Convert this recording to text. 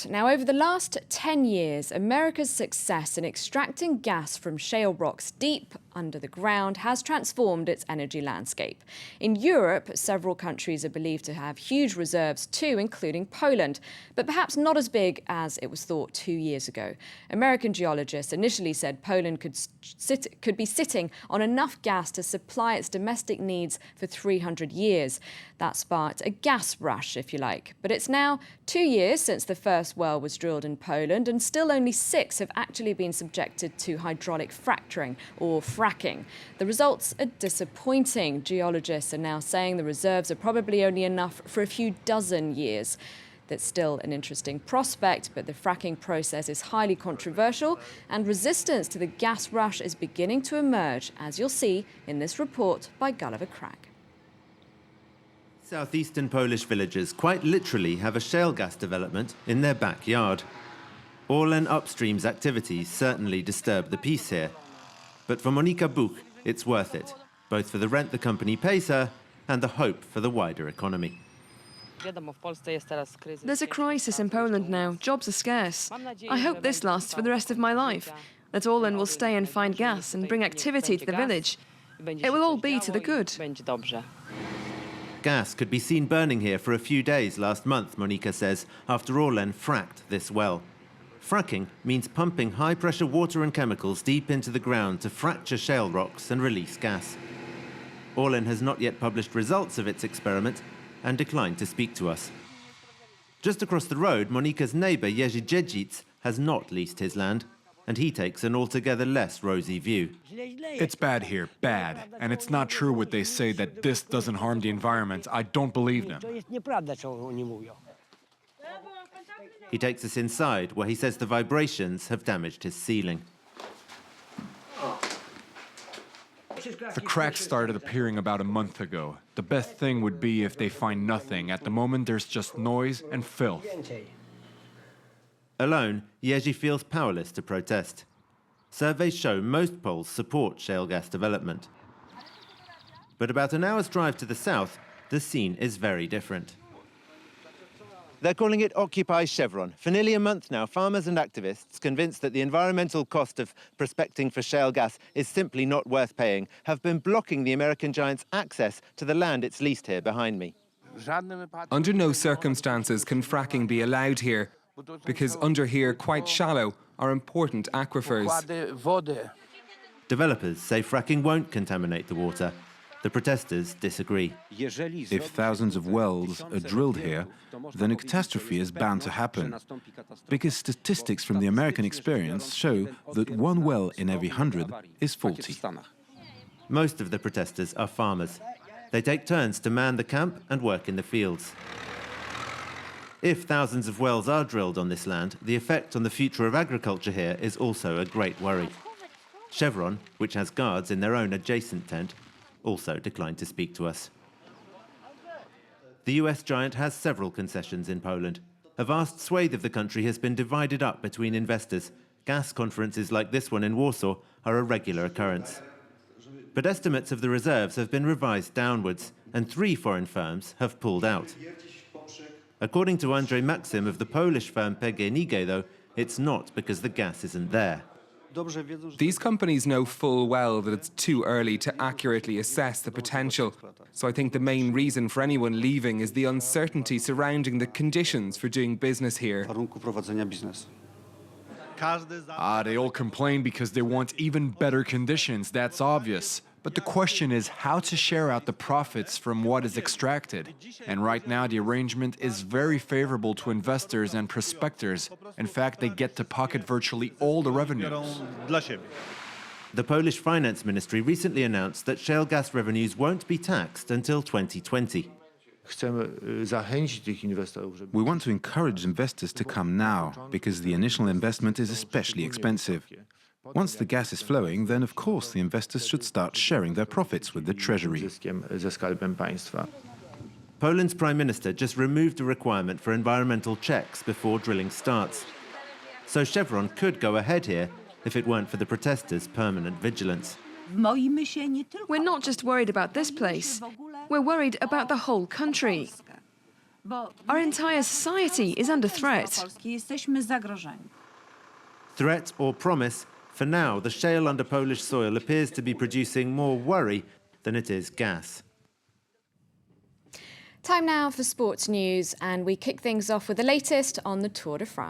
Now, over the last 10 years, America's success in extracting gas from shale rocks deep under the ground has transformed its energy landscape. In Europe, several countries are believed to have huge reserves too, including Poland, but perhaps not as big as it was thought 2 years ago. American geologists initially said Poland could be sitting on enough gas to supply its domestic needs for 300 years. That sparked a gas rush, if you like. But it's now 2 years since the first well was drilled in Poland, and still only 6 have actually been subjected to hydraulic fracturing or fracking. The results are disappointing. Geologists are now saying the reserves are probably only enough for a few dozen years. That's still an interesting prospect, but the fracking process is highly controversial, and resistance to the gas rush is beginning to emerge, as you'll see in this report by Gulliver CRAGG. Southeastern Polish villagers quite literally have a shale gas development in their backyard. Orlen Upstream's activities certainly disturb the peace here. But for Monika Buch, it's worth it, both for the rent the company pays her and the hope for the wider economy. There's a crisis in Poland now. Jobs are scarce. I hope this lasts for the rest of my life. That Orlen will stay and find gas and bring activity to the village. It will all be to the good. Gas could be seen burning here for a few days last month, Monika says, after Orlen fracked this well. Fracking means pumping high-pressure water and chemicals deep into the ground to fracture shale rocks and release gas. Orlen has not yet published results of its experiment and declined to speak to us. Just across the road, Monika's neighbour Jerzy Dziedzic has not leased his land, and he takes an altogether less rosy view. It's bad here, bad. And it's not true what they say that this doesn't harm the environment. I don't believe them. He takes us inside, where he says the vibrations have damaged his ceiling. The cracks started appearing about a month ago. The best thing would be if they find nothing. At the moment, there's just noise and filth. Alone, Jerzy feels powerless to protest. Surveys show most Poles support shale gas development. But about an hour's drive to the south, the scene is very different. They're calling it Occupy Chevron. For nearly a month now, farmers and activists, convinced that the environmental cost of prospecting for shale gas is simply not worth paying, have been blocking the American giant's access to the land it's leased here behind me. Under no circumstances can fracking be allowed here, because under here, quite shallow, are important aquifers. Developers say fracking won't contaminate the water. The protesters disagree. If thousands of wells are drilled here, then a catastrophe is bound to happen. Because statistics from the American experience show that 1 well in every 100 is faulty. Most of the protesters are farmers. They take turns to man the camp and work in the fields. If thousands of wells are drilled on this land, the effect on the future of agriculture here is also a great worry. Chevron, which has guards in their own adjacent tent, also declined to speak to us. The US giant has several concessions in Poland. A vast swathe of the country has been divided up between investors. Gas conferences like this one in Warsaw are a regular occurrence. But estimates of the reserves have been revised downwards, and 3 foreign firms have pulled out. According to Andrzej Maxim of the Polish firm PGNiG, though, it's not because the gas isn't there. These companies know full well that it's too early to accurately assess the potential. So I think the main reason for anyone leaving is the uncertainty surrounding the conditions for doing business here. They all complain because they want even better conditions, that's obvious. But the question is how to share out the profits from what is extracted. And right now the arrangement is very favorable to investors and prospectors. In fact, they get to pocket virtually all the revenues. The Polish Finance Ministry recently announced that shale gas revenues won't be taxed until 2020. We want to encourage investors to come now, because the initial investment is especially expensive. Once the gas is flowing, then of course the investors should start sharing their profits with the treasury. Poland's Prime Minister just removed a requirement for environmental checks before drilling starts. So Chevron could go ahead here if it weren't for the protesters' permanent vigilance. We're not just worried about this place. We're worried about the whole country. Our entire society is under threat. Threat or promise, for now, the shale under Polish soil appears to be producing more worry than it is gas. Time now for sports news, and we kick things off with the latest on the Tour de France.